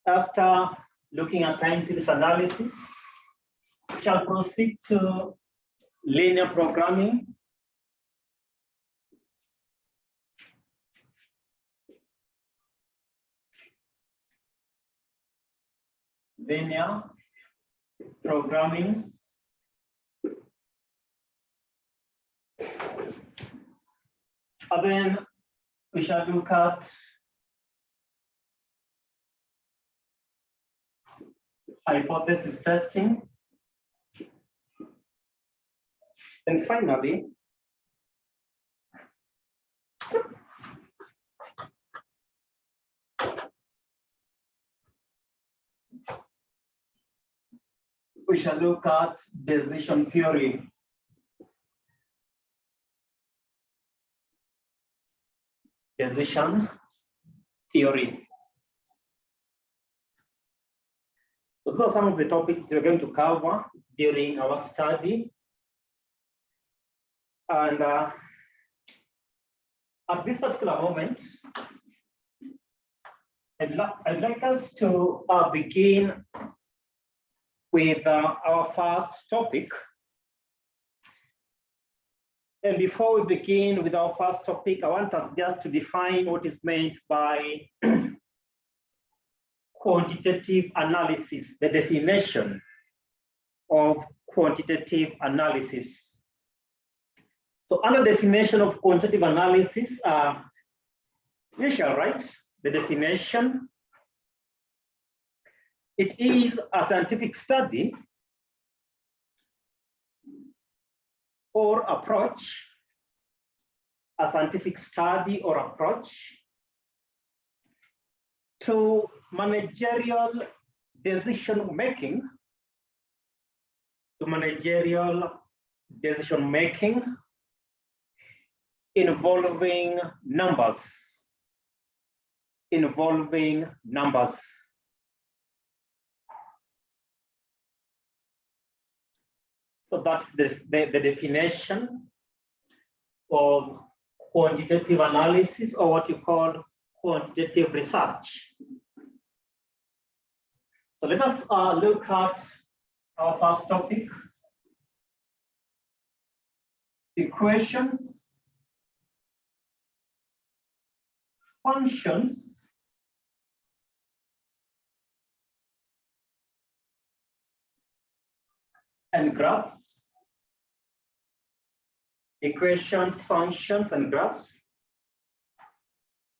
After looking at time series analysis, we shall proceed to linear programming. Linear programming. And then we shall look at hypothesis testing. And finally, we shall look at decision theory. Decision theory. So those are some of the topics that we're going to cover during our study. And at this particular moment, I'd like us to begin with our first topic. And before we begin with our first topic, I want us just to define what is meant by quantitative analysis, the definition of quantitative analysis. So under definition of quantitative analysis, we shall write the definition. It is a scientific study or approach, a scientific study or approach to managerial decision making, involving numbers. So that's the definition of quantitative analysis, or what you call quantitative research. So let us look at our first topic, equations, functions, and graphs. Equations, functions, and graphs.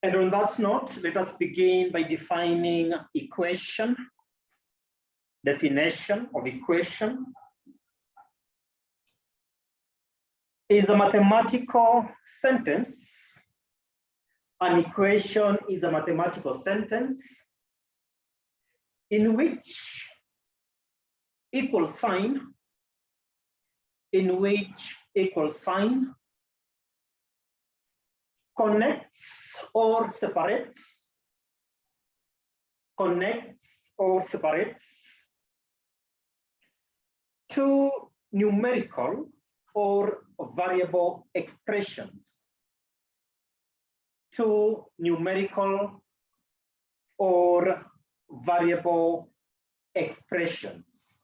And on that note, let us begin by defining equation. Definition of equation is a mathematical sentence. An equation is a mathematical sentence in which equal sign connects or separates two numerical or variable expressions. Two numerical or variable expressions.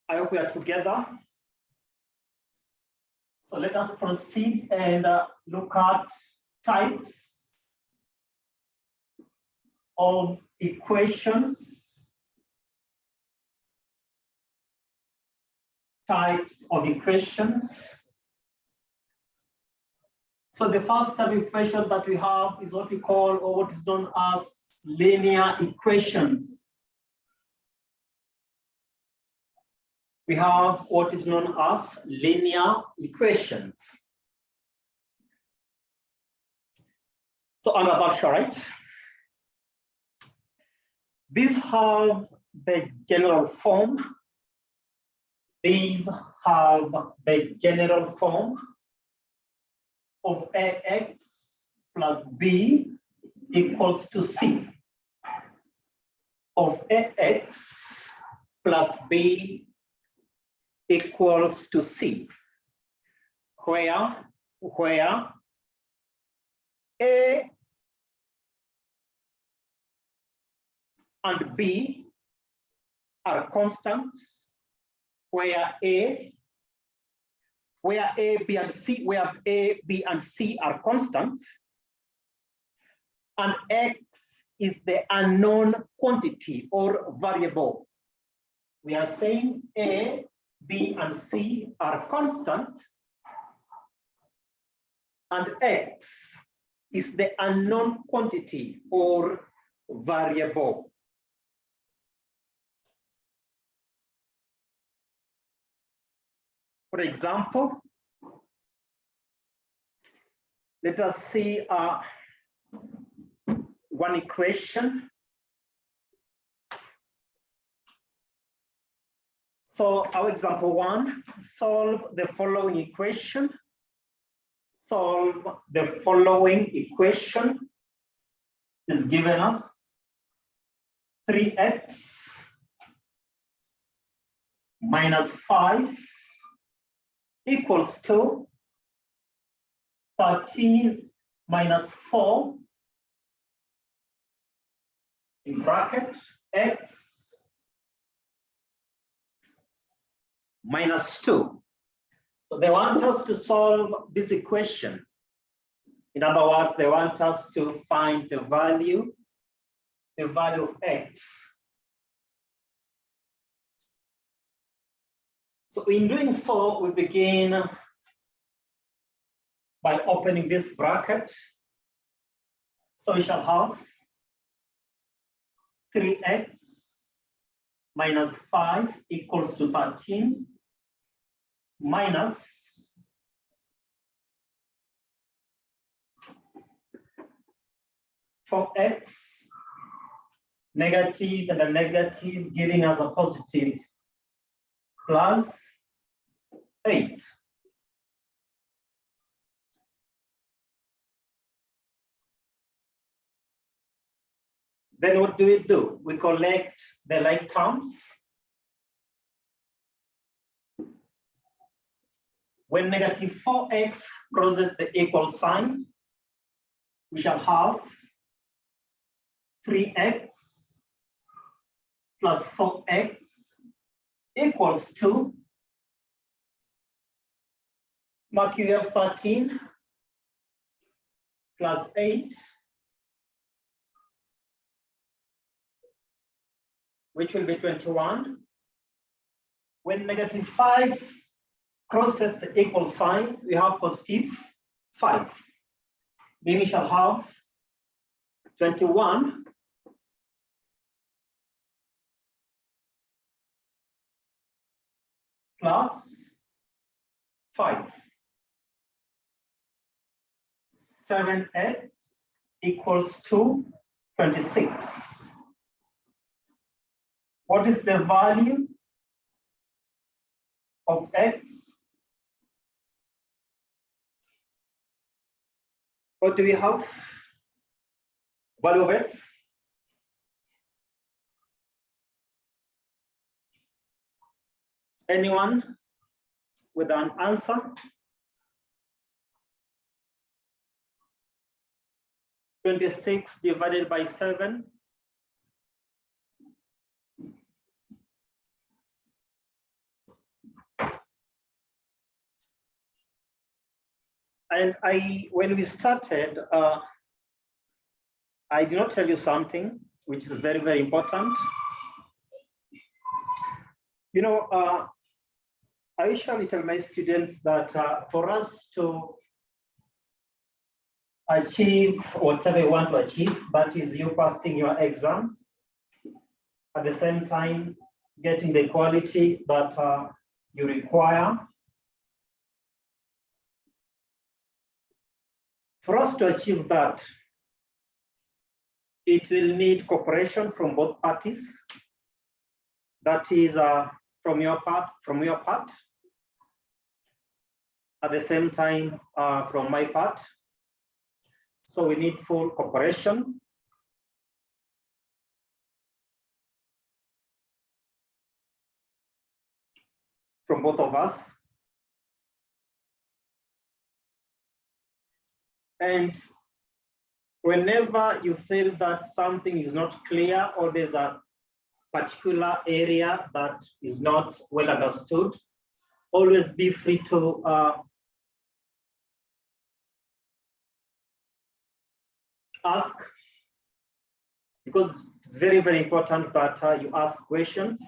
I hope we are together. So let us proceed and look at types of equations. Types of equations. So the first type of equation that we have is what we call, or what is known as, linear equations. We have what is known as linear equations. So under that chart, these have the general form. These have the general form of ax plus b equals to c. Of ax plus b equals to c, where where A and B are constants, where A, B, and C, where A, B, and C are constants, and X is the unknown quantity or variable. We are saying A, B, and C are constant, and X is the unknown quantity or variable. For example, let us see one equation. So our example 1, solve the following equation. Solve the following equation is given us 3x minus 5 equals to 13 minus 4 in bracket x minus 2. So they want us to solve this equation. In other words, they want us to find the value of x. So in doing so, we begin by opening this bracket. So we shall have 3x minus 5 equals to 13 minus 4x negative and a negative giving us a positive plus 8. Then what do? We collect the like terms. When negative 4x crosses the equal sign, we shall have 3x plus 4x equals to, mark you have 13 plus 8, which will be 21. When negative 5 crosses the equal sign, we have positive 5. Then we shall have 21 plus 5. 7x equals to 26. What is the value of x? What do we have? Value of x? Anyone with an answer? (26) divided by 7. And when we started, I did not tell you something which is very, very important. You know, I usually tell my students that for us to achieve whatever you want to achieve, that is you passing your exams, at the same time getting the quality that you require. For us to achieve that, it will need cooperation from both parties. That is from your part, at the same time from my part. So we need full cooperation. From both of us. And whenever you feel that something is not clear or there's a particular area that is not well understood, always be free to ask, because it's very, very important that you ask questions,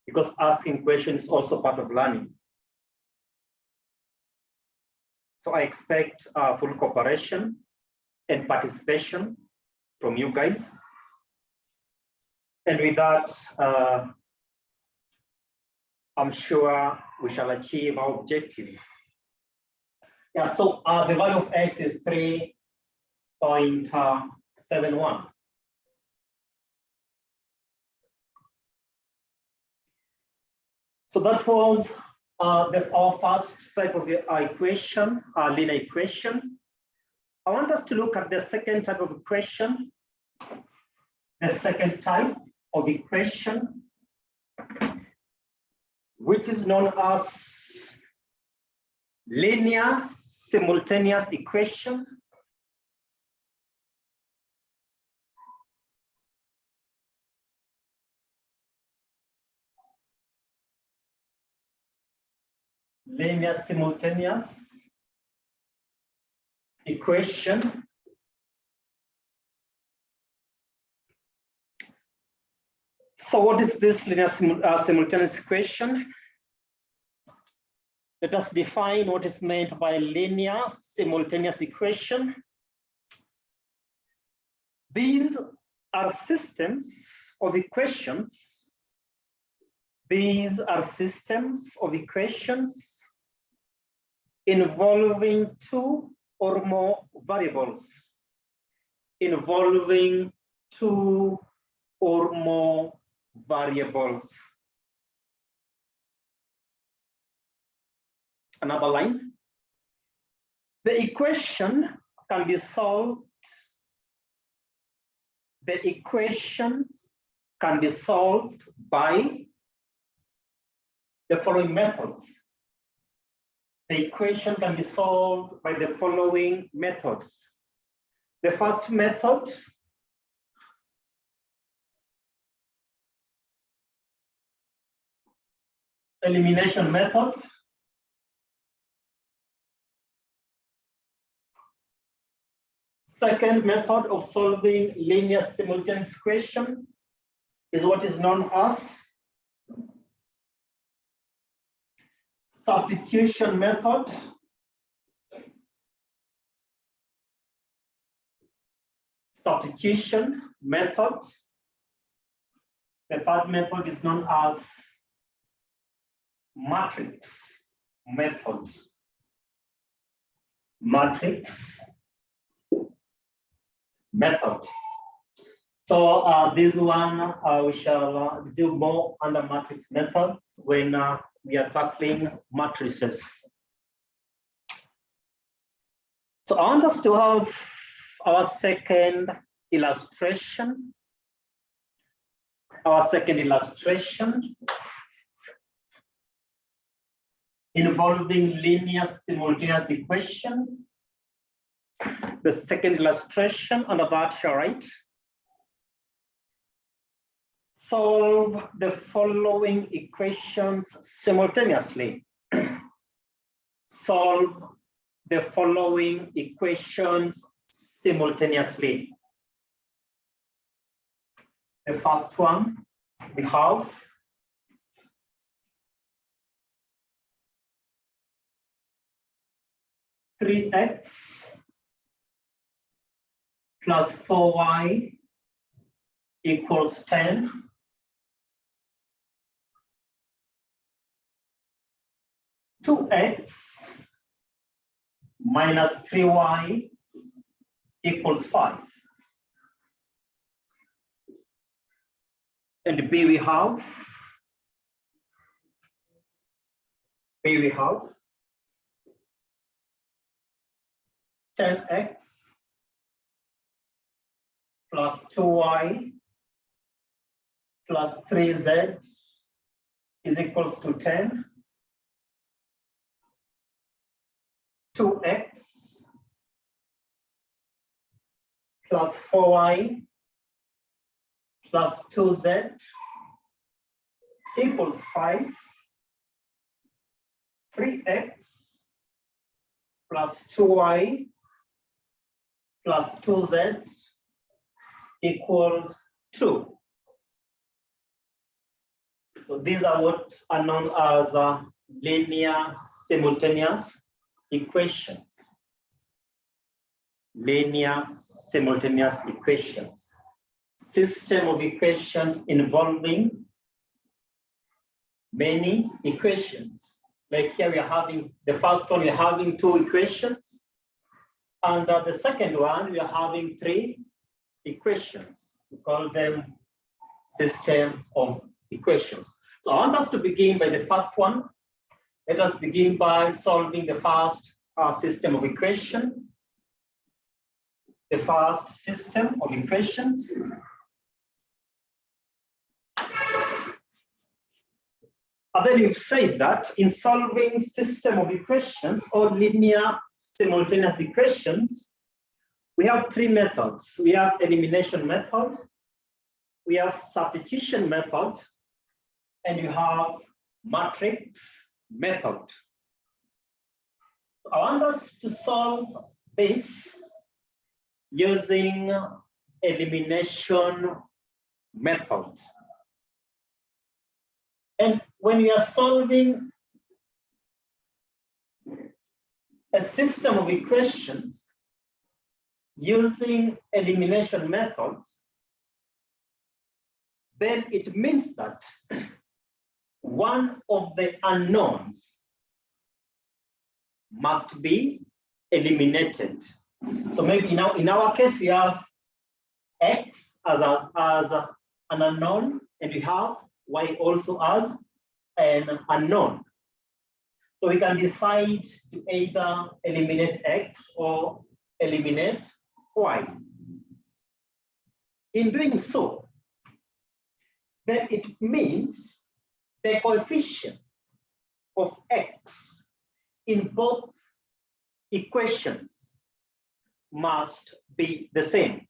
because asking questions is also part of learning. So I expect full cooperation and participation from you guys. And with that, I'm sure we shall achieve our objective. Yeah, so the value of x is 3.71. So that was our first type of equation, linear equation. I want us to look at the second type of equation. The second type of equation, which is known as linear simultaneous equation. Linear simultaneous equation. So what is this linear simultaneous equation? Let us define what is meant by linear simultaneous equation. These are systems of equations. These are systems of equations involving two or more variables, involving two or more variables. Another line. The equation can be solved. The equations can be solved by the following methods. The equation can be solved by the following methods. The first method, elimination method. Second method of solving linear simultaneous equation is what is known as substitution method. Substitution method. The third method is known as matrix method. Matrix method. So this one we shall do more under matrix method when we are tackling matrices. So I want us to have our second illustration. Our second illustration involving linear simultaneous equation. The second illustration on the bar shall write, solve the following equations simultaneously. Solve the following equations simultaneously. The first one, we have (3x plus 4y equals 10). (2x minus 3y equals 5). And B we have 10x plus 2y plus 3z is equals to 10. 2x plus 4y plus 2z equals 5, 3x plus 2y plus 2z equals 2. So these are what are known as linear simultaneous equations. Linear simultaneous equations. System of equations involving many equations. Like here we are having, the first one we are having 2 equations. And the second one we are having 3 equations. We call them systems of equations. So I want us to begin by the first one. Let us begin by solving the first system of equation. The first system of equations. And then we've said that in solving system of equations or linear simultaneous equations, we have 3 methods. We have elimination method, we have substitution method, and you have matrix method. So I want us to solve this using elimination method. And when we are solving a system of equations using elimination method, then it means that one of the unknowns must be eliminated. So maybe now in our case, we have x as an unknown, and we have y also as an unknown. So we can decide to either eliminate x or eliminate y. In doing so, then it means the coefficient of x in both equations must be the same.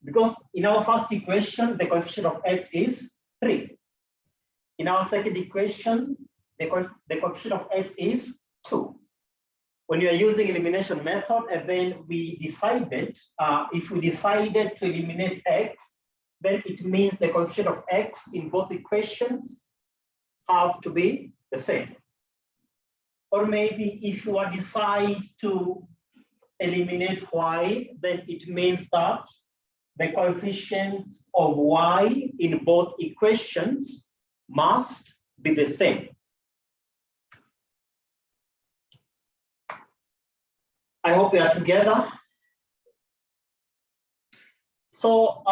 Because in our first equation, the coefficient of x is 3. In our second equation, the coefficient of x is 2. When you are using elimination method, and then we decided, if we decided to eliminate x, then it means the coefficient of x in both equations have to be the same. Or maybe if you decide to eliminate y, then it means that the coefficients of y in both equations must be the same. I hope we are together. So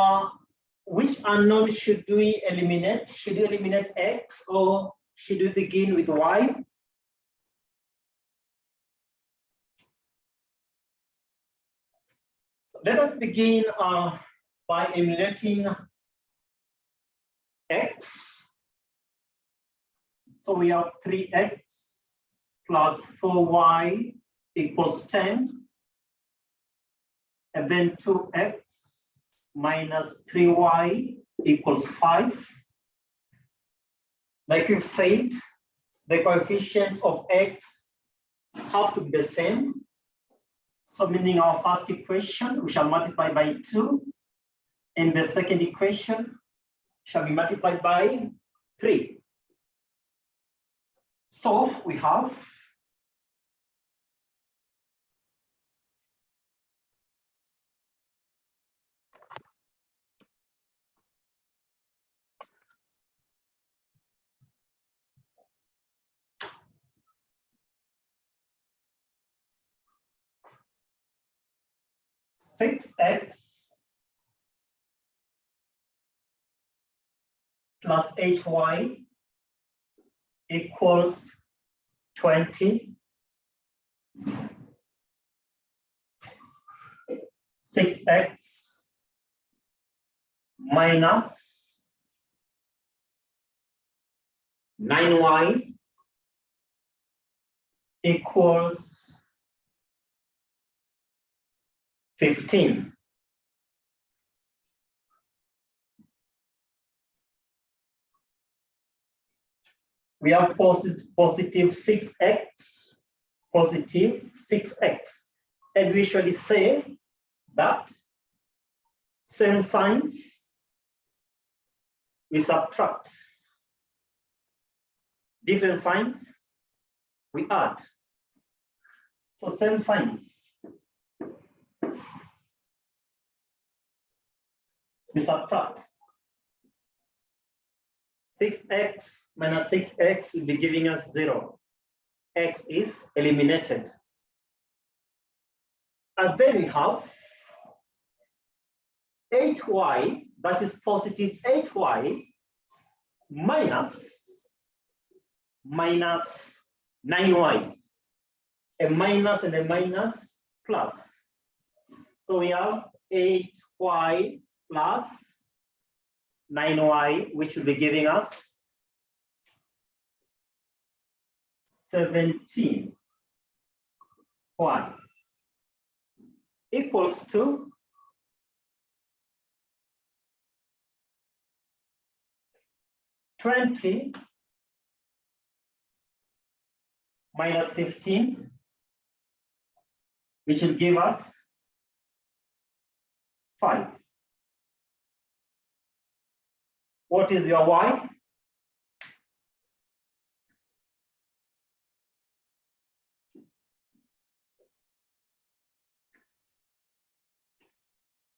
which unknown should we eliminate? Should we eliminate x or should we begin with y? Let us begin by eliminating x. So we have 3x plus 4y equals 10. And then 2x minus 3y equals 5. Like we've said, the coefficients of x have to be the same. So meaning our first equation, we shall multiply by 2. And the second equation shall be multiplied by 3. So we have 6x plus 8y equals 20. 6x minus 9y equals 15. We have positive 6x, positive 6x. And we usually say that same signs we subtract. Different signs we add. So same signs we subtract. 6x minus 6x will be giving us 0. X is eliminated. And then we have 8y, that is positive 8y, minus 9y. A minus and a minus plus. So we have 8y plus 9y, which will be giving us 17y equals to 20 minus 15, which will give us 5. What is your y?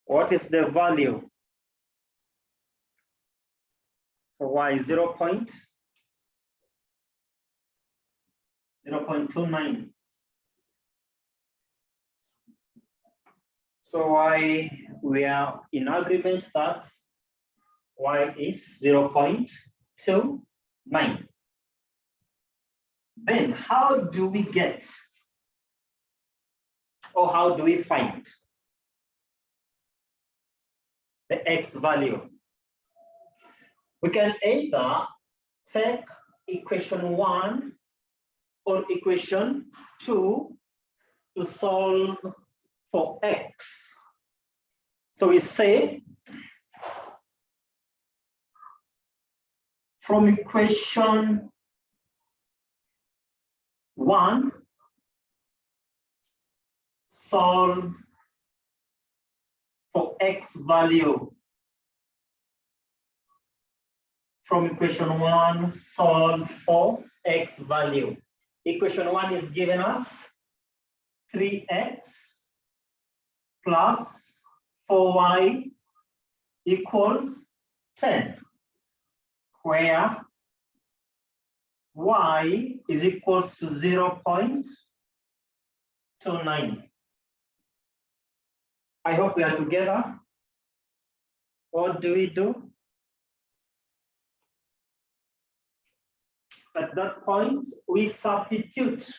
What is the value for y? 0.29. So we are in agreement that y is 0.29. Then how do we get, or how do we find the x value? We can either take equation 1 or equation 2 to solve for x. So we say from equation 1, solve for x value. From equation 1, solve for x value. Equation 1 is giving us 3x plus 4y equals 10, where y is equals to 0.29. I hope we are together. What do we do? At that point, we substitute.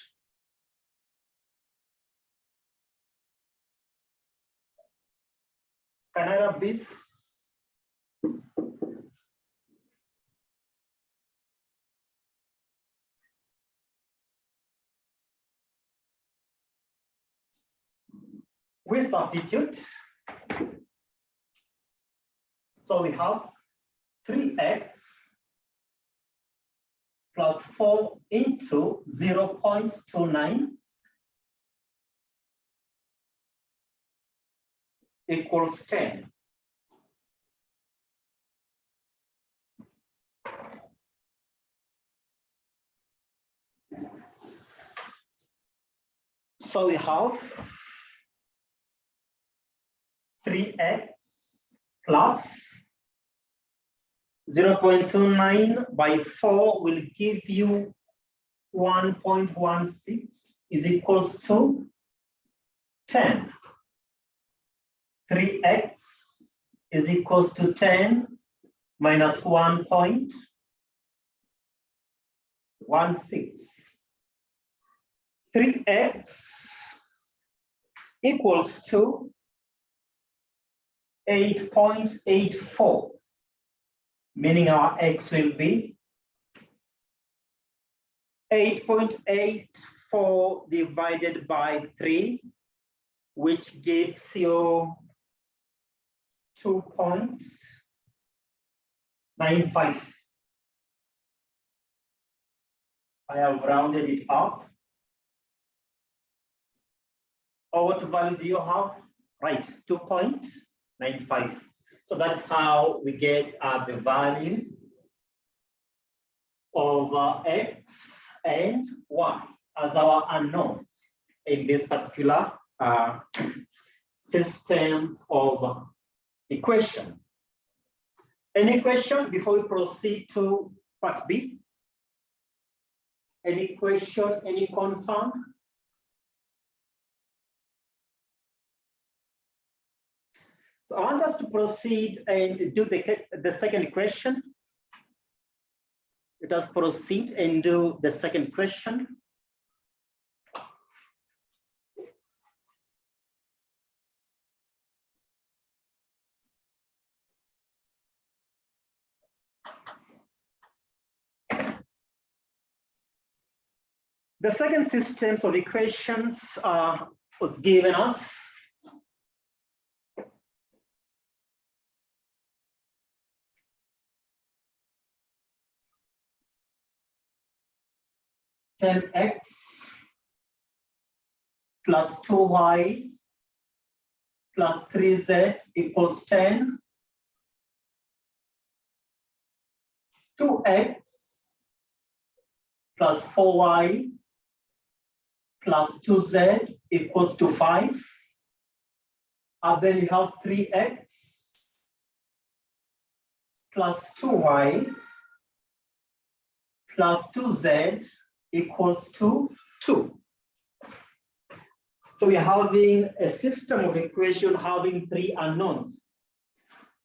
Can I have this? We substitute. So we have 3x plus 4 into 0.29 equals 10. So we have 3x plus 0.29 by 4 will give you 1.16 is equals to 10. 3x is equals to 10 minus 1.16. 3x equals to 8.84, meaning our x will be 8.84 divided by 3 which gives you 2.95. I have rounded it up. Or what value do you have? Right, 2.95. So that's how we get the value of x and y as our unknowns in this particular systems of equation. Any question before we proceed to part B? Any question, any concern? So I want us to proceed and do the second question. Let us proceed and do the second question. The second systems of equations was given us. X plus 2y plus 3z equals 10. 2x plus 4y plus 2z equals to 5. And then you have 3x plus 2y plus 2z equals to 2. So we are having a system of equation having three unknowns.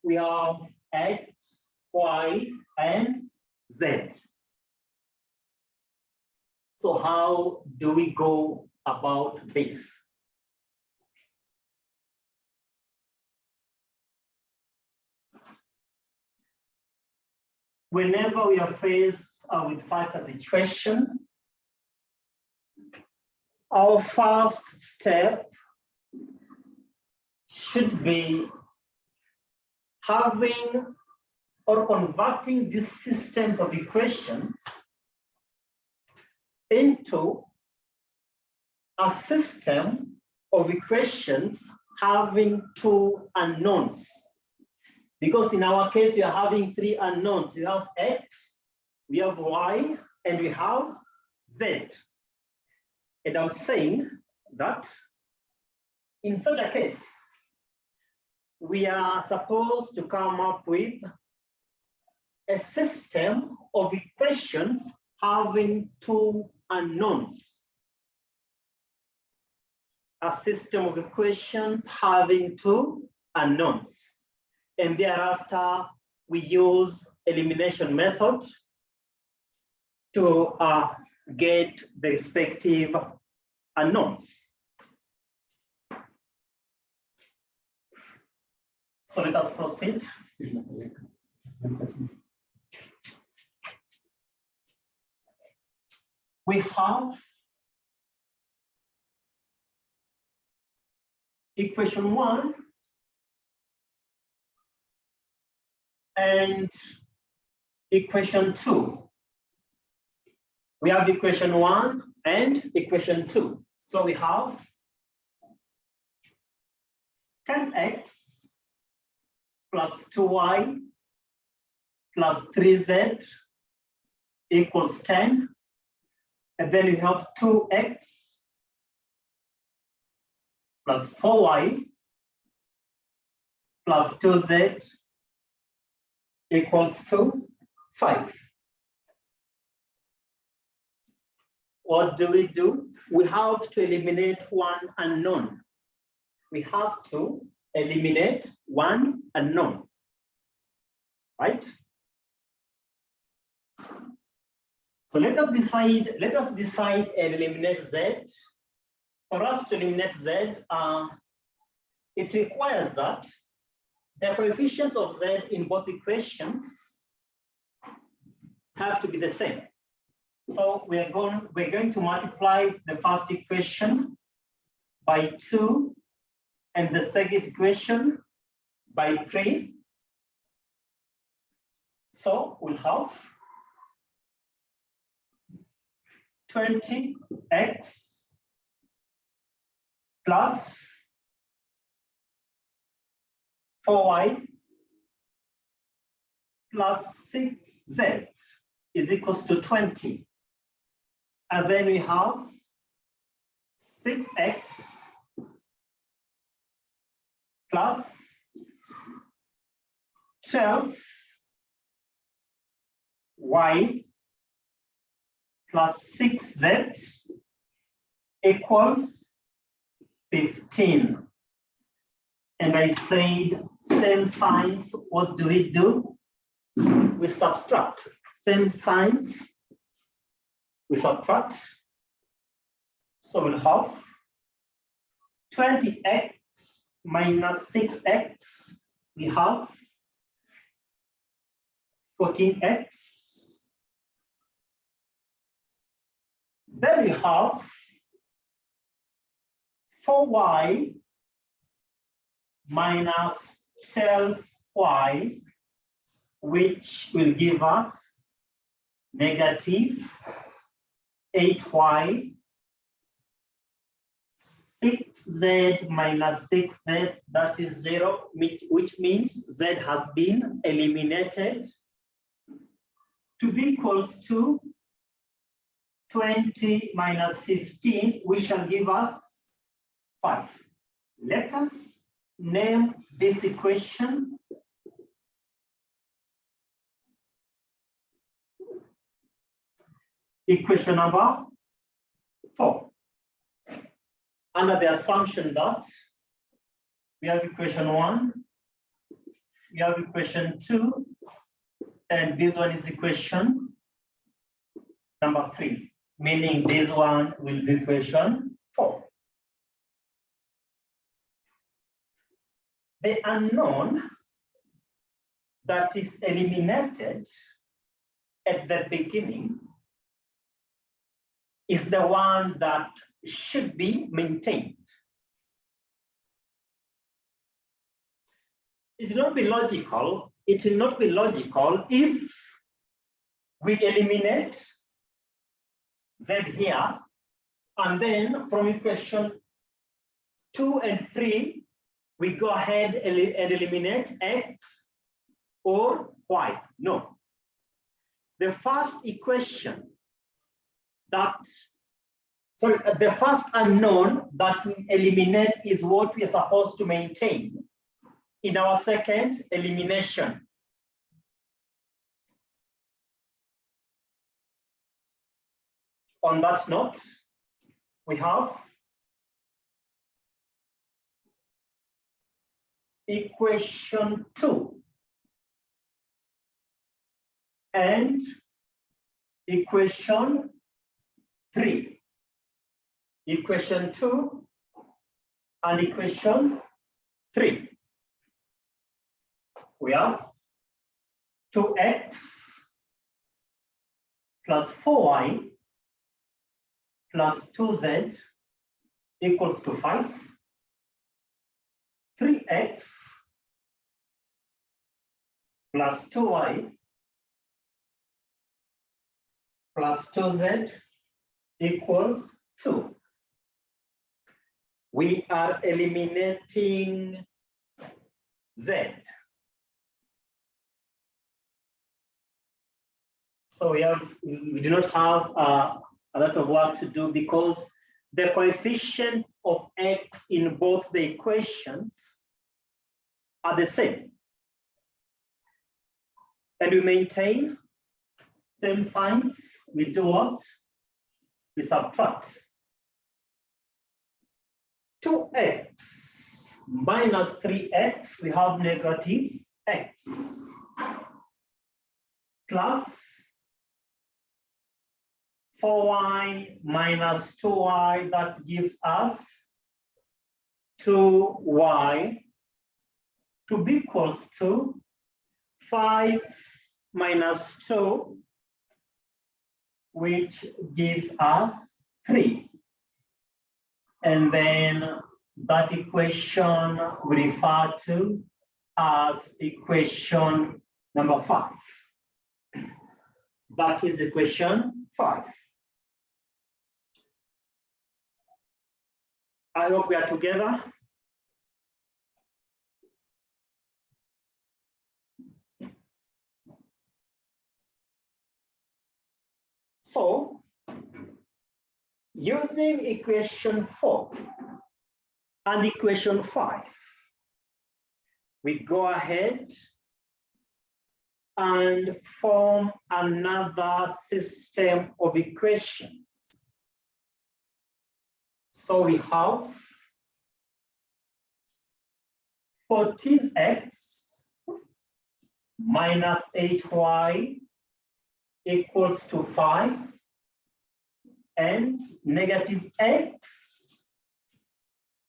We have x, y, and z. So how do we go about this? Whenever we are faced with such a situation, our first step should be having or converting these systems of equations into a system of equations having two unknowns. Because in our case, we are having three unknowns. We have x, we have y, and we have z. And I'm saying that in such a case, we are supposed to come up with a system of equations having two unknowns. A system of equations having two unknowns. And thereafter, we use elimination method to get the respective unknowns. So let us proceed. We have equation 1 and equation 2. We have equation 1 and equation 2. So we have 10x plus 2y plus 3z equals 10. And then we have 2x plus 4y plus 2z equals to 5. What do? We have to eliminate one unknown. We have to eliminate one unknown, right? So let us decide and eliminate z. For us to eliminate z, it requires that the coefficients of z in both equations have to be the same. So we're going to multiply the first equation by 2 and the second equation by 3. So we'll have 20x plus 4y plus 6z is equals to 20. And then we have 6x plus 12y plus 6z equals 15. And I said same signs, what do? We subtract. Same signs, we subtract. So we'll have 20x minus 6x, we have 14x. Then we have 4y minus 12y, which will give us negative 8y. 6z minus 6z, that is 0, which means z has been eliminated, to be equals to 20 minus 15, which shall give us 5. Let us name this equation equation number 4. Under the assumption that we have equation 1, we have equation 2, and this one is equation number 3, meaning this one will be equation 4. The unknown that is eliminated at the beginning is the one that should be maintained. It will not be logical. It will not be logical if we eliminate z here, and then from equation 2 and 3, we go ahead and eliminate x or y. No. The first equation the first unknown that we eliminate is what we are supposed to maintain in our second elimination. On that note, we have equation 2 and equation 3. Equation 2 and equation 3. We have 2x plus 4y plus 2z equals to 5. 3x plus 2y plus 2z equals 2. We are eliminating z. So we do not have a lot of work to do because the coefficients of x in both the equations are the same. And we maintain same signs. We do what? We subtract. 2x minus 3x, we have negative x, plus 4y minus 2y, that gives us 2y, to be equals to 5 minus 2, which gives us 3. And then That equation we refer to as equation number 5. That is equation 5. I hope we are together. So, using equation 4 and equation 5, we go ahead and form another system of equations. So we have 14x minus 8y equals to 5, and negative x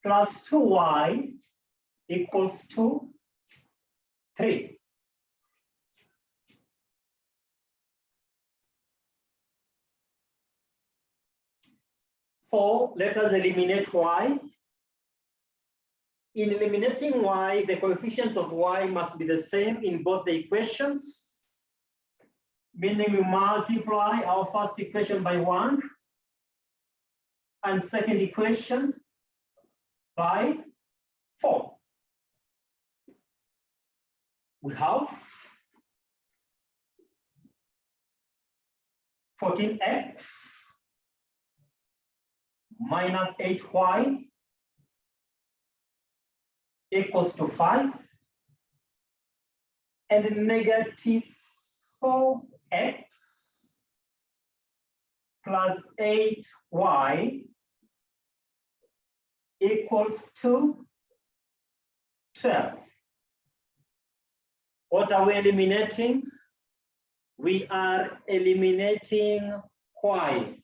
plus 2y equals to 3. So let us eliminate y. In eliminating y, the coefficients of y must be the same in both the equations, meaning we multiply our first equation by 1 and second equation by 4. We have 14x minus 8y equals to 5, and negative 4x plus 8y equals to 12. What are we eliminating? We are eliminating y.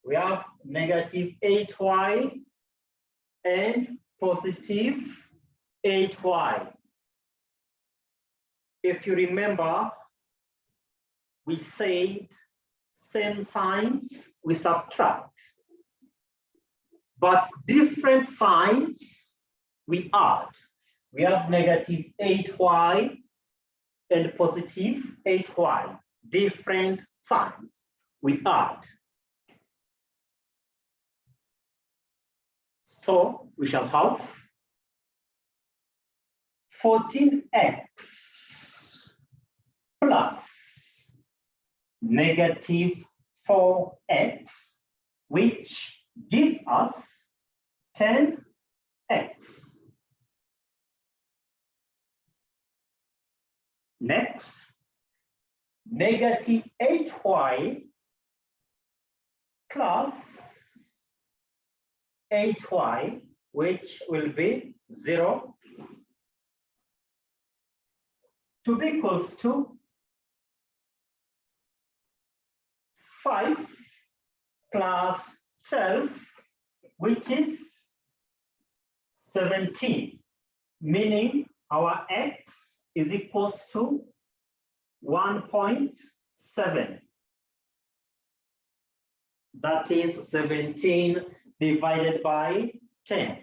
We have negative 8y and positive 8y. If you remember, we said same signs we subtract, but different signs we add. We have negative 8y and positive 8y, different signs we add. So we shall have 14x plus negative 4x, which gives us 10x. Next, negative 8y plus 8y, which will be 0, to be equals to 5 plus 12, which is 17, meaning our x is equals to 1.7. That is 17 divided by 10.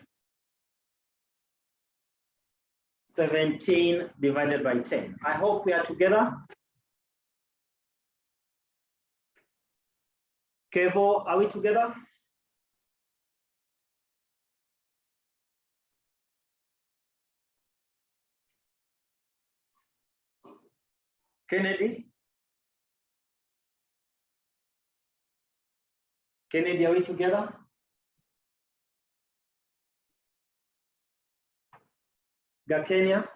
17 divided by 10. I hope we are together. Kevo, are we together? Kennedy? Kennedy, are we together? Gakenya?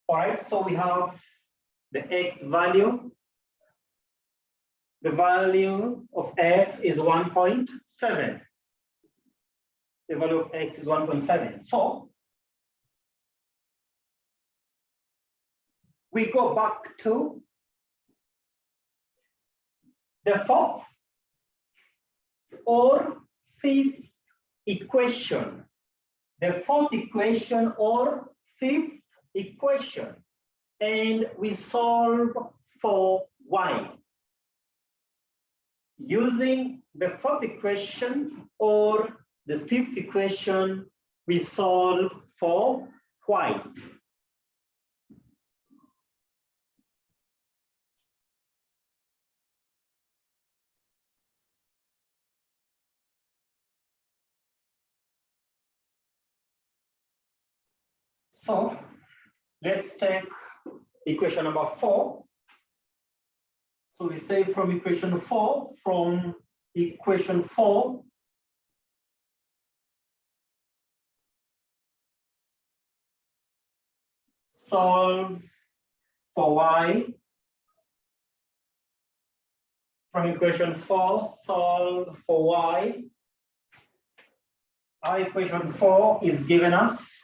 All right, so we have the x value. The value of x is 1.7. The value of x is 1.7. So we go back to the fourth or fifth equation. The fourth equation or fifth equation. And we solve for y. Using the fourth equation or the fifth equation, we solve for y. So let's take equation number 4. So we say from equation 4, solve for y. From equation 4, solve for y. Our equation 4 is given us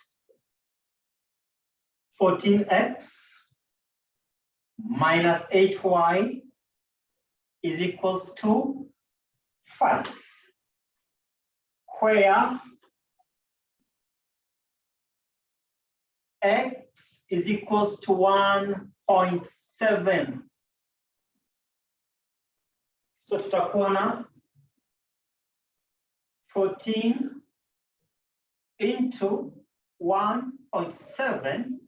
14x minus 8y is equals to 5, where x is equals to 1.7. So tutakuwa na 14 into 1.7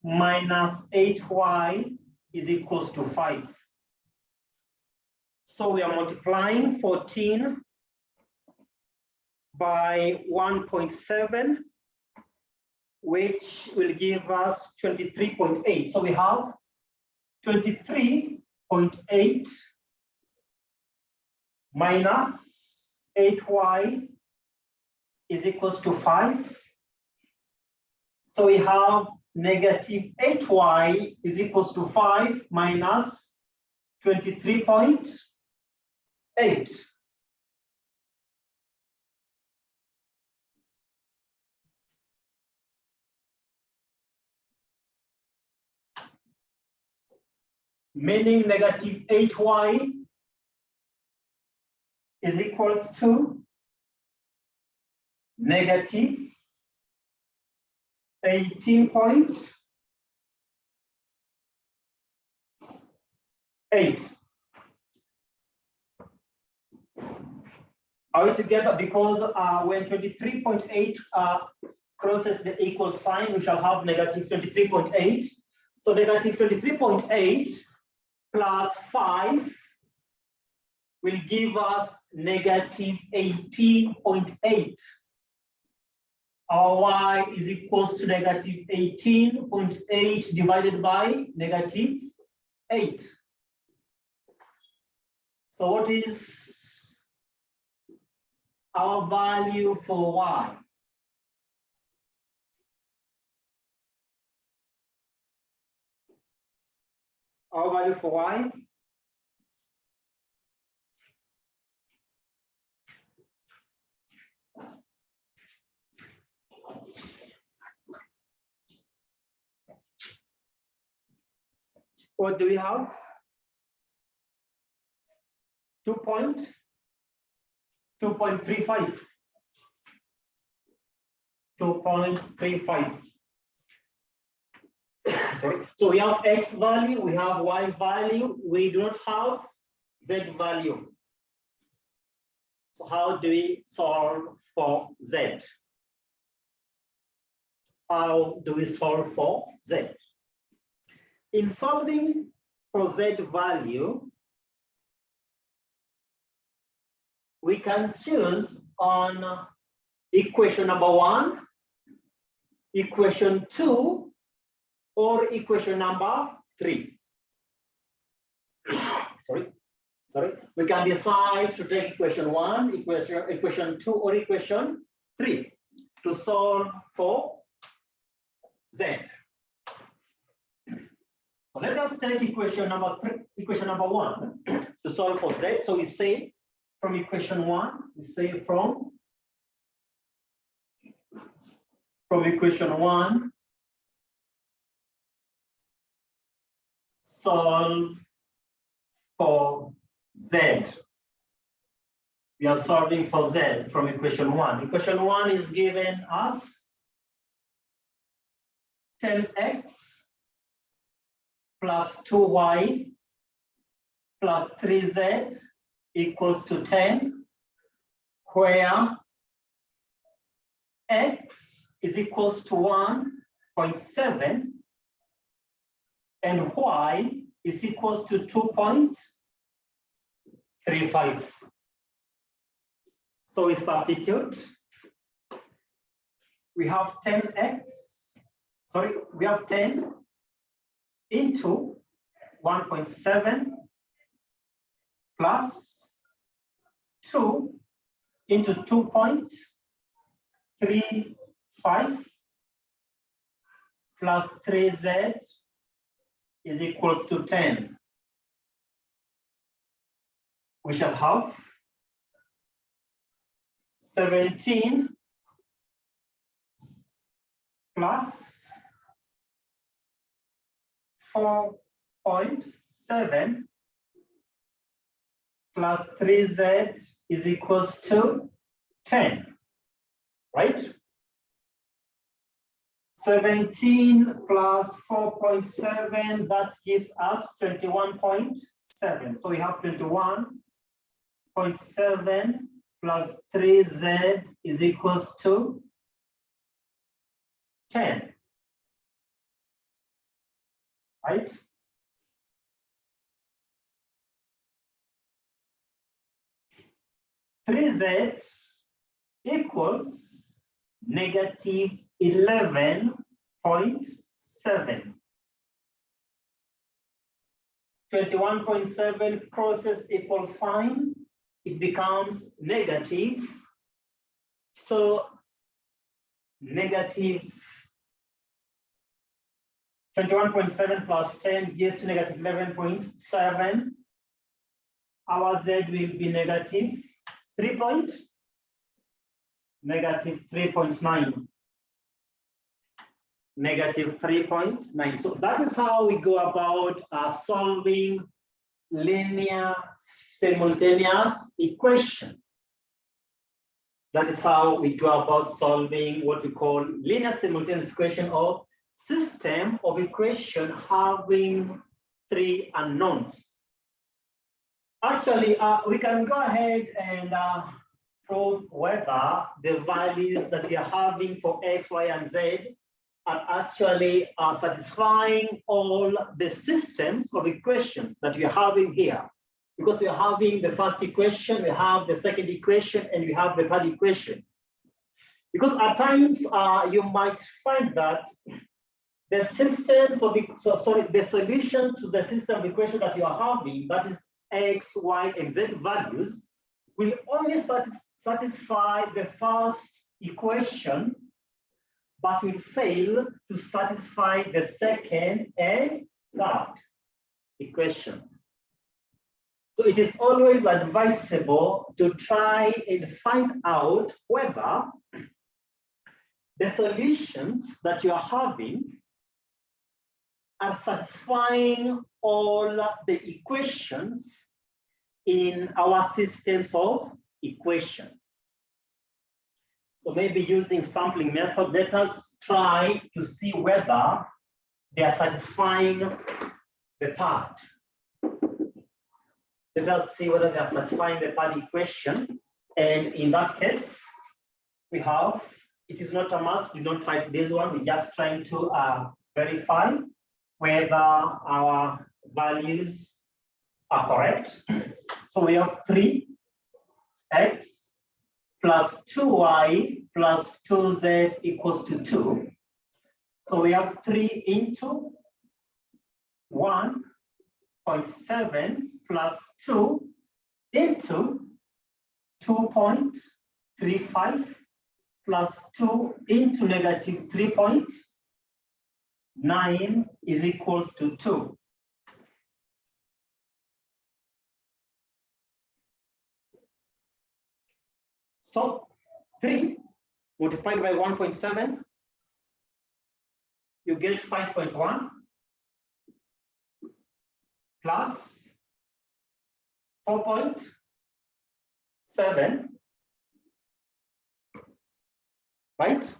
minus 8y is equals to 5. So we are multiplying 14 by 1.7, which will give us 23.8. So we have 23.8 minus 8y is equals to 5. So we have negative 8y is equals to 5 minus 23.8. Meaning negative 8y is equals to negative 18.8. Are we together? Because when 23.8 crosses the equal sign, we shall have negative 23.8. So negative 23.8 plus 5 will give us negative 18.8. Our y is equals to negative 18.8 divided by negative 8. So what is our value for y? Our value for y? What do we have? 2.35. Sorry. So we have x value, we have y value, we do not have z value. So how do we solve for z? How do we solve for z? In solving for z value, we can choose on equation number 1, equation 2, or equation number 3. Sorry. We can decide to take equation 1, equation 2, or equation 3 to solve for z. So let us take equation number 1 to solve for z. So we say from equation 1, we say from equation 1, solve for z. We are solving for z from equation 1. Equation 1 is given us 10x plus 2y plus 3z equals to 10, where x is equals to 1.7 and y is equals to 2.35. So we substitute. We have 10x, sorry, we have 10 into 1.7 plus 2 into 2.35 plus 3z is equals to 10. We shall have 17 plus 4.7 plus 3z is equals to 10, right? 17 plus 4.7, that gives us 21.7. So we have 21.7 plus 3z is equals to 10, right? (3z) equals negative 11.7. 21.7 crosses equal sign, it becomes negative. So negative 21.7 plus 10 gives negative 11.7. Our z will be negative 3.9. Negative 3.9. So that is how we go about solving linear simultaneous equation. That is how we go about solving what we call linear simultaneous equation, or system of equation having three unknowns. Actually, we can go ahead and prove whether the values that we are having for x, y, and z are actually satisfying all the systems of equations that we are having here. Because we are having the first equation, we have the second equation, and we have the third equation. Because at times you might find that the systems of the solution to the system of equation that you are having, that is x, y, and z values, will only satisfy the first equation, but will fail to satisfy the second and third equation. So it is always advisable to try and find out whether the solutions that you are having are satisfying all the equations in our systems of equation. So maybe using sampling method, let us try to see whether they are satisfying the part. Let us see whether they are satisfying the third equation. And in that case, we have, it is not a must, do not try this one, we're just trying to verify whether our values are correct. So we have 3x plus 2y plus 2z equals to 2. So we have 3 into 1.7 plus 2 into 2.35 plus 2 into negative 3.9 is equals to 2. So 3 multiplied by 1.7, you get 5.1 plus 4.7, right?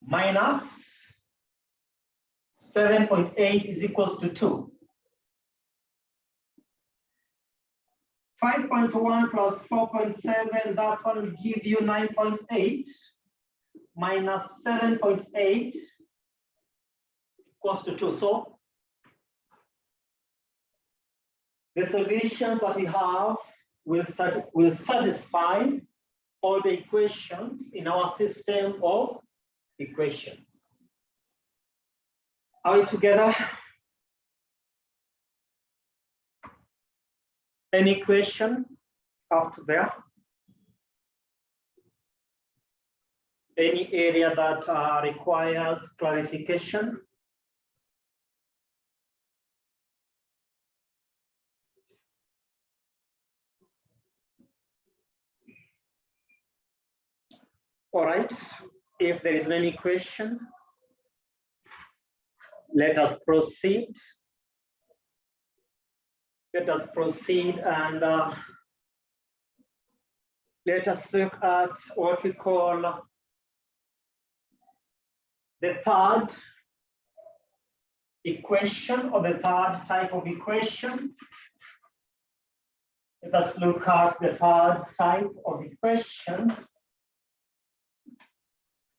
Minus 7.8 is equals to 2. 5.1 plus 4.7, that one will give you 9.8 minus 7.8 equals to 2. So the solutions that we have will satisfy all the equations in our system of equations. Are we together? Any question up to there? Any area that requires clarification? All right, if there is any question, let us proceed. Let us proceed and let us look at what we call the third equation, or the third type of equation. Let us look at the third type of equation,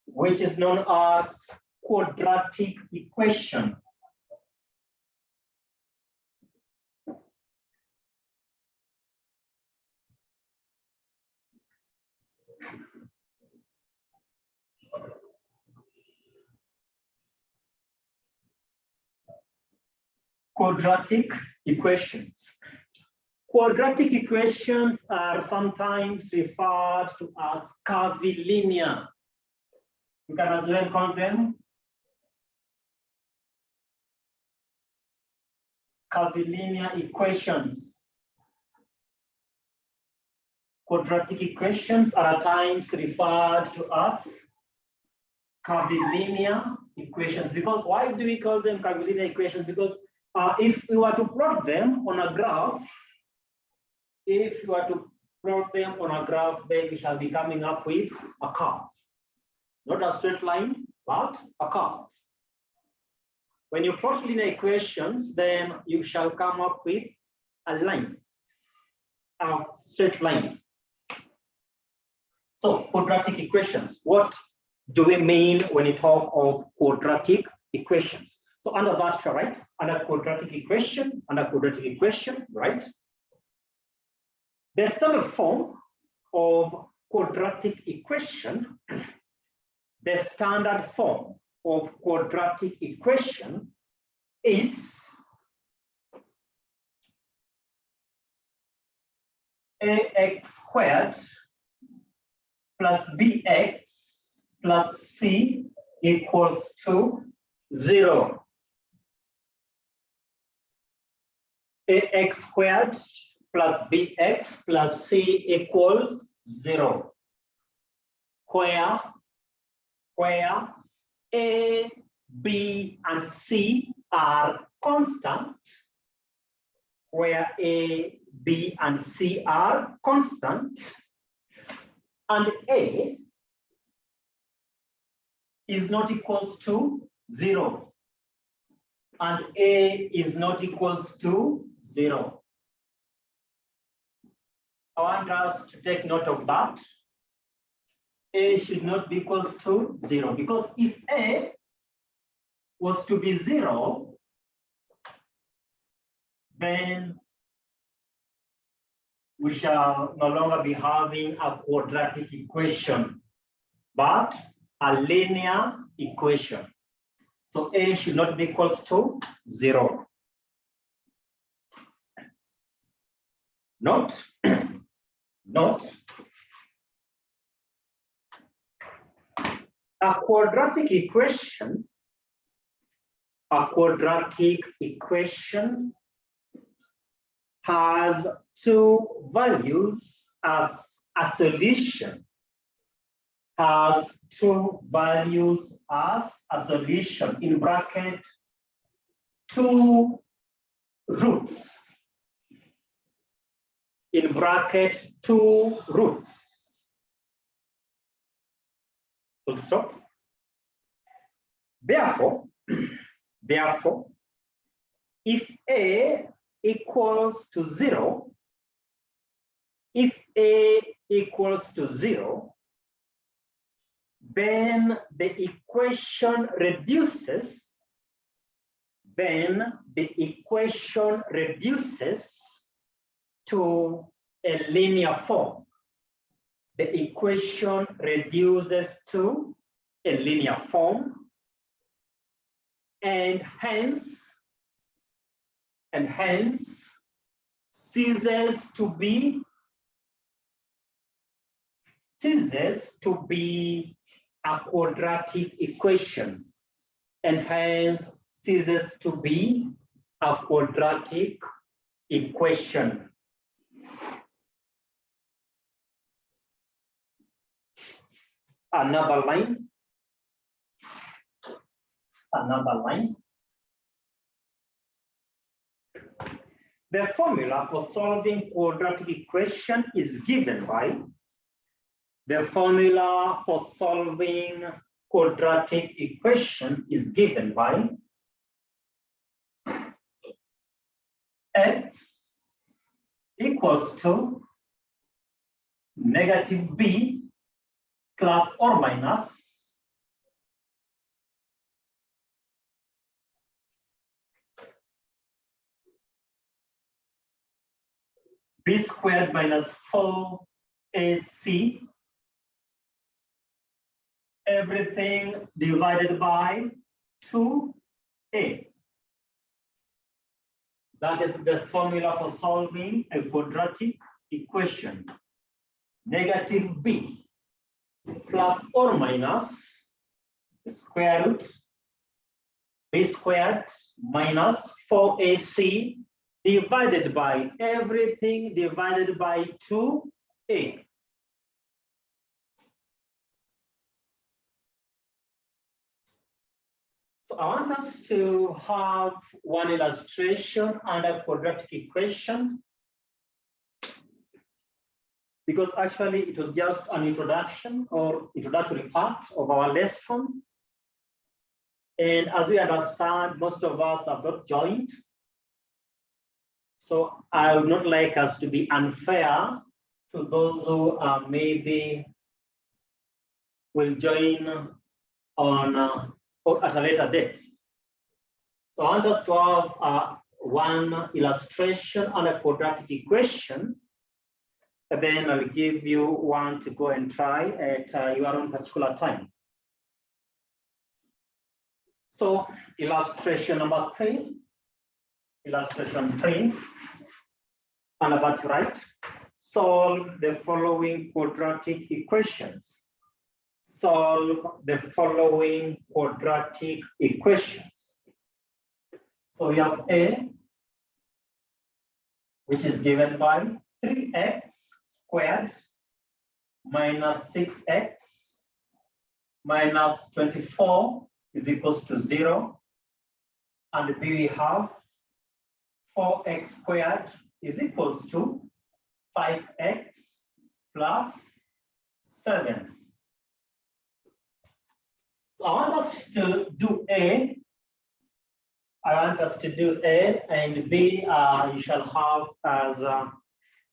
which is known as quadratic equation. Quadratic equations. Quadratic equations are sometimes referred to as curvilinear. You can as well call them curvilinear equations. Quadratic equations are at times referred to as curvilinear equations. Because why do we call them curvilinear equations? Because if we were to plot them on a graph, then we shall be coming up with a curve. Not a straight line, but a curve. When you plot linear equations, then you shall come up with a line, a straight line. So quadratic equations, what do we mean when you talk of quadratic equations? So under that, right? Under quadratic equation, right? The standard form of quadratic equation, the standard form of quadratic equation is ax squared plus bx plus c equals to 0. Ax squared plus bx plus c equals 0. Where a, b, and c are constant. Where a, b, and c are constant, and a is not equals to 0, and a is not equals to 0. I want us to take note of that. A should not be equals to 0, because if a was to be 0, then we shall no longer be having a quadratic equation, but a linear equation. So a should not be equals to 0. Note. A quadratic equation has two values as a solution. In bracket, two roots. In bracket, two roots. Full stop. Therefore, Therefore, if A equals to 0, if A equals to 0, then the equation reduces, to a linear form. The equation reduces to a linear form, and hence ceases to be a quadratic equation, and hence ceases to be a quadratic equation. Another line. The formula for solving quadratic equation is given by x equals to negative b plus or minus b squared minus 4ac, everything divided by 2a. That is the formula for solving a quadratic equation. Negative b plus or minus square root b squared minus 4ac divided by everything divided by 2a. So I want us to have one illustration under quadratic equation, because actually it was just an introduction or introductory part of our lesson. And as we understand, most of us have not joined. So I would not like us to be unfair to those who maybe will join on or at a later date. So I want us to have one illustration on a quadratic equation, and then I'll give you one to go and try at your own particular time. So illustration number 3, illustration 3, and about to write, solve the following quadratic equations. Solve the following quadratic equations. So we have A, which is given by 3x squared minus 6x minus 24 is equals to 0. And B, we have 4x squared is equals to 5x plus 7. So I want us to do A. And B you shall have as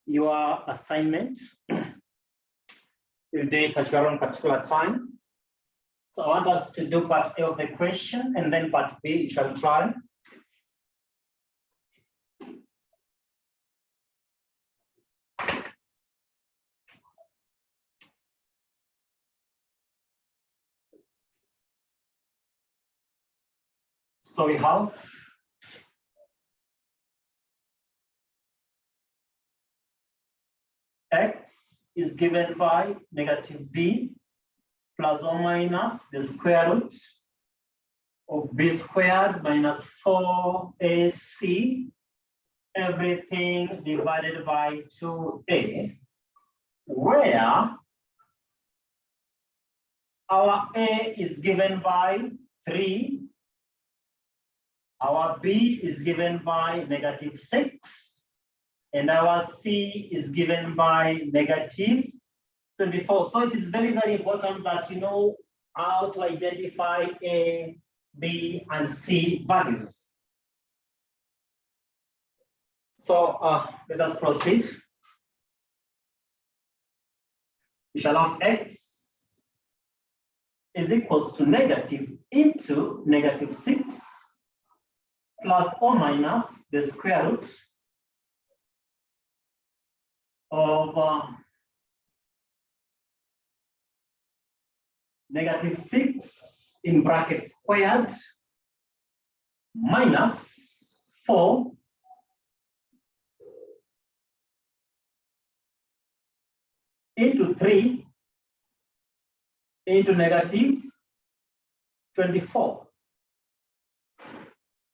your assignment. You'll do it at your own particular time. So I want us to do part A of the question, and then part B you shall try. So we have x is given by negative b plus or minus the square root of b squared minus 4ac, everything divided by 2a, where our a is given by 3, our b is given by negative 6, and our c is given by negative 24. So it is very, very important that you know how to identify a B, and C values. So let us proceed. We shall have x is equals to negative into negative 6 plus or minus the square root of negative 6 in bracket squared minus 4 into 3 into negative 24.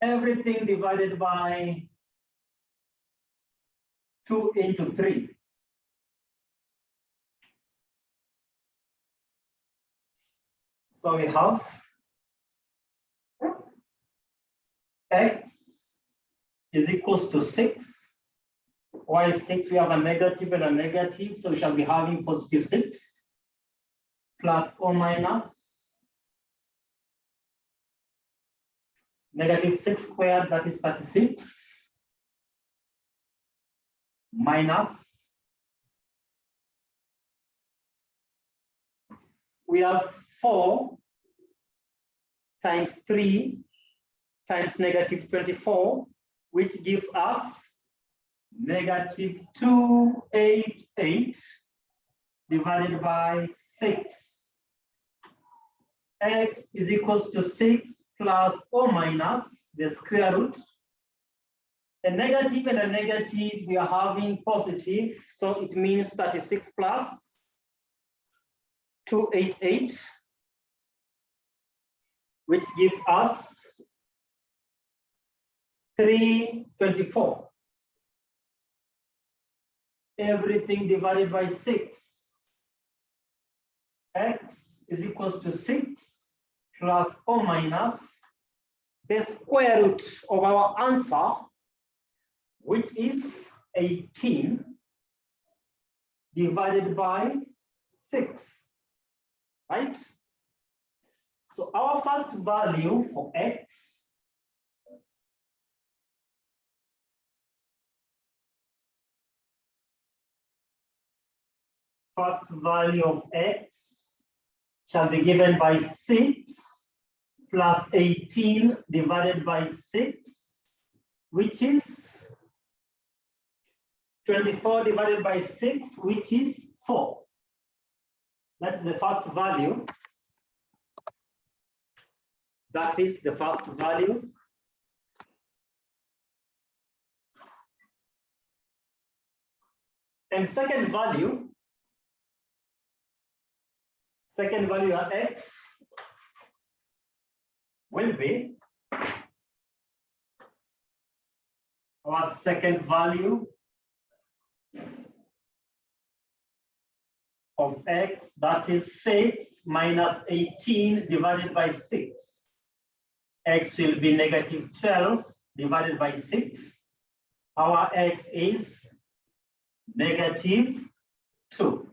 Everything divided by 2 into 3. So we have x is equals to 6. Why 6? We have a negative and a negative, so we shall be having positive 6 plus or minus negative 6 squared, that is 36, minus, we have 4 times 3 times negative 24, which gives us negative 288 divided by 6. X is equals to 6 plus or minus the square root. A negative and a negative, we are having positive, so it means 36 plus 288, which gives us 324. Everything divided by 6. X is equals to 6 plus or minus the square root of our answer, which is 18 divided by 6, right? So our first value for x of x shall be given by 6 plus 18 divided by 6, which is 24 divided by 6, which is 4. That's the first value. That is the first value. And second value of x will be our second value of x, that is 6 minus 18 divided by 6. X will be negative 12 divided by 6. Our x is negative 2.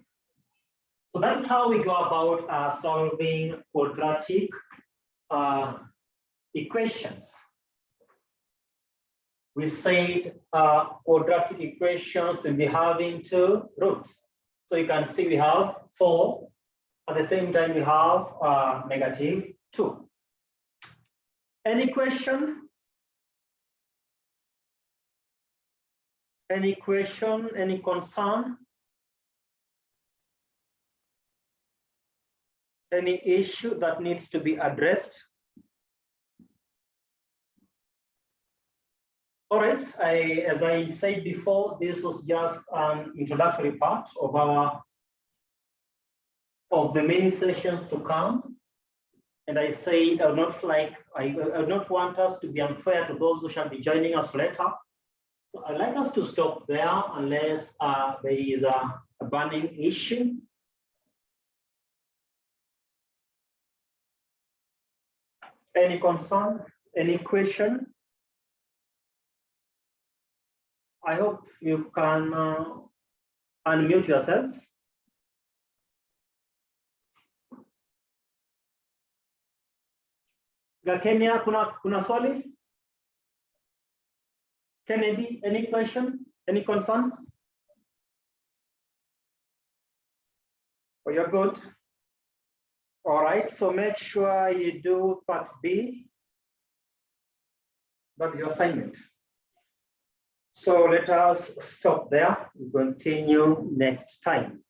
So that's how we go about solving quadratic equations. We said quadratic equations will be having 2 roots. So you can see we have 4. At the same time, we have negative 2. Any question? Any question? Any concern? Any issue that needs to be addressed? All right, as I said before, this was just an introductory part of the many sessions to come. And I said I would not want us to be unfair to those who shall be joining us later. So I'd like us to stop there unless there is a burning issue. Any concern? Any question? I hope you can unmute yourselves. Gakenya, kuna swali? Kennedy, any question? Any concern? Oh, you're good. All right, so make sure you do part B. That's your assignment. So let us stop there. We'll continue next time.